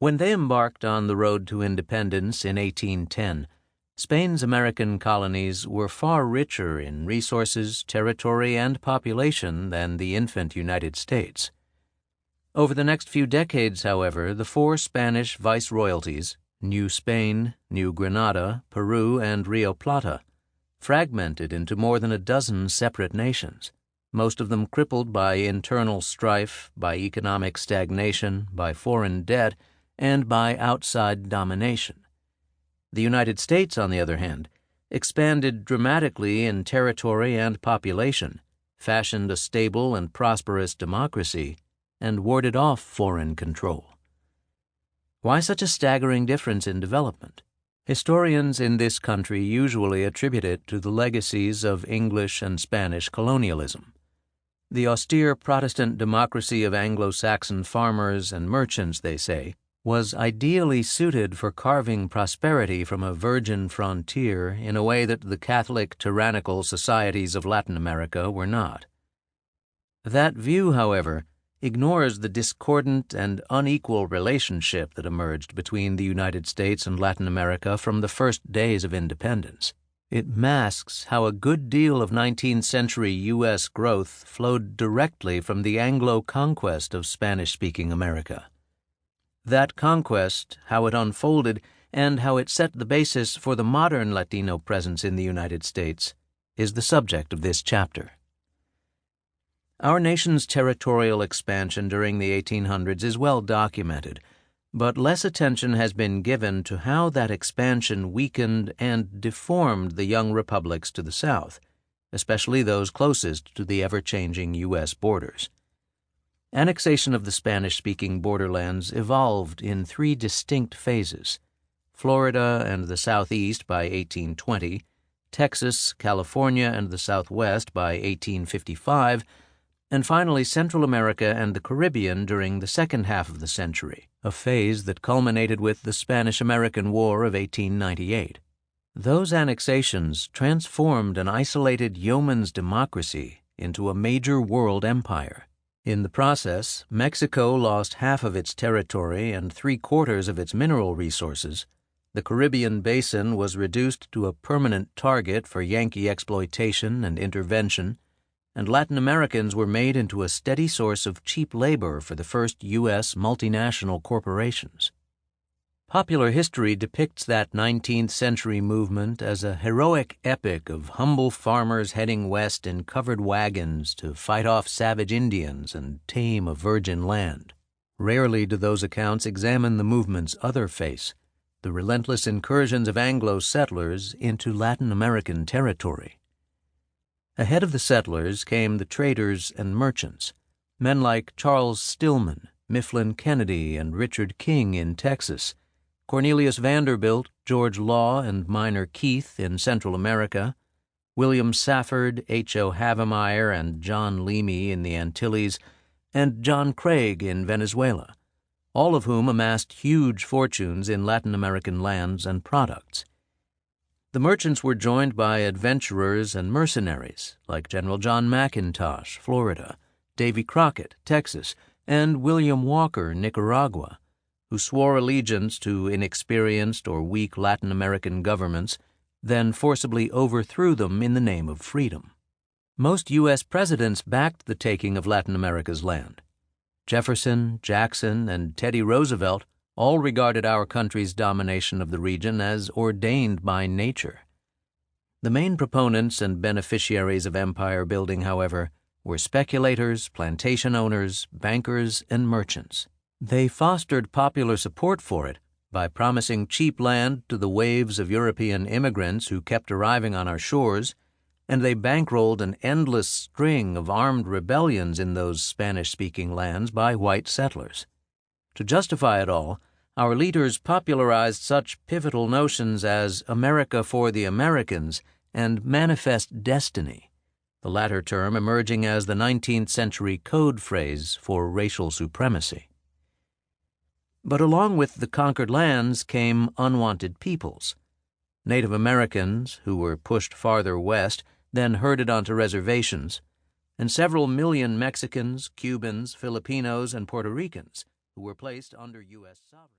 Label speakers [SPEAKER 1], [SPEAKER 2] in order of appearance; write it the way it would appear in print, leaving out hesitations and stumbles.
[SPEAKER 1] When they embarked on the road to independence in 1810, Spain's American colonies were far richer in resources, territory, and population than the infant United States. Over the next few decades, however, the four Spanish viceroyalties, New Spain, New Granada, Peru, and Rio Plata, fragmented into more than a dozen separate nations, most of them crippled by internal strife, by economic stagnation, by foreign debt, and by outside domination. The United States, on the other hand, expanded dramatically in territory and population, fashioned a stable and prosperous democracy, and warded off foreign control. Why such a staggering difference in development? Historians in this country usually attribute it to the legacies of English and Spanish colonialism. The austere Protestant democracy of Anglo-Saxon farmers and merchants, they say, was ideally suited for carving prosperity from a virgin frontier in a way that the Catholic tyrannical societies of Latin America were not. That view, however, ignores the discordant and unequal relationship that emerged between the United States and Latin America from the first days of independence. It masks how a good deal of 19th century U.S. growth flowed directly from the Anglo conquest of Spanish-speaking America. That conquest, how it unfolded, and how it set the basis for the modern Latino presence in the United States, is the subject of this chapter. Our nation's territorial expansion during the 1800s is well documented, but less attention has been given to how that expansion weakened and deformed the young republics to the south, especially those closest to the ever-changing U.S. borders. Annexation of the Spanish-speaking borderlands evolved in three distinct phases: Florida and the Southeast by 1820, Texas, California, and the Southwest by 1855, and finally Central America and the Caribbean during the second half of the century, a phase that culminated with the Spanish-American War of 1898. Those annexations transformed an isolated yeoman's democracy into a major world empire. In the process, Mexico lost half of its territory and 3/4 of its mineral resources. The Caribbean basin was reduced to a permanent target for Yankee exploitation and intervention, and Latin Americans were made into a steady source of cheap labor for the first U.S. multinational corporations. Popular history depicts that 19th century movement as a heroic epic of humble farmers heading west in covered wagons to fight off savage Indians and tame a virgin land. Rarely do those accounts examine the movement's other face, the relentless incursions of Anglo settlers into Latin American territory. Ahead of the settlers came the traders and merchants, men like Charles Stillman, Mifflin Kennedy, and Richard King in Texas, Cornelius Vanderbilt, George Law, and Minor Keith in Central America, William Safford, H.O. Havemeyer, and John Leamy in the Antilles, and John Craig in Venezuela, all of whom amassed huge fortunes in Latin American lands and products. The merchants were joined by adventurers and mercenaries like General John McIntosh, Florida, Davy Crockett, Texas, and William Walker, Nicaragua, who swore allegiance to inexperienced or weak Latin American governments, then forcibly overthrew them in the name of freedom. Most U.S. presidents backed the taking of Latin America's land. Jefferson, Jackson, and Teddy Roosevelt all regarded our country's domination of the region as ordained by nature. The main proponents and beneficiaries of empire building, however, were speculators, plantation owners, bankers, and merchants. They fostered popular support for it by promising cheap land to the waves of European immigrants who kept arriving on our shores, and they bankrolled an endless string of armed rebellions in those Spanish-speaking lands by white settlers. To justify it all, our leaders popularized such pivotal notions as America for the Americans and manifest destiny, the latter term emerging as the 19th century code phrase for racial supremacy. But along with the conquered lands came unwanted peoples. Native Americans, who were pushed farther west, then herded onto reservations, and several million Mexicans, Cubans, Filipinos, and Puerto Ricans, who were placed under U.S. sovereignty.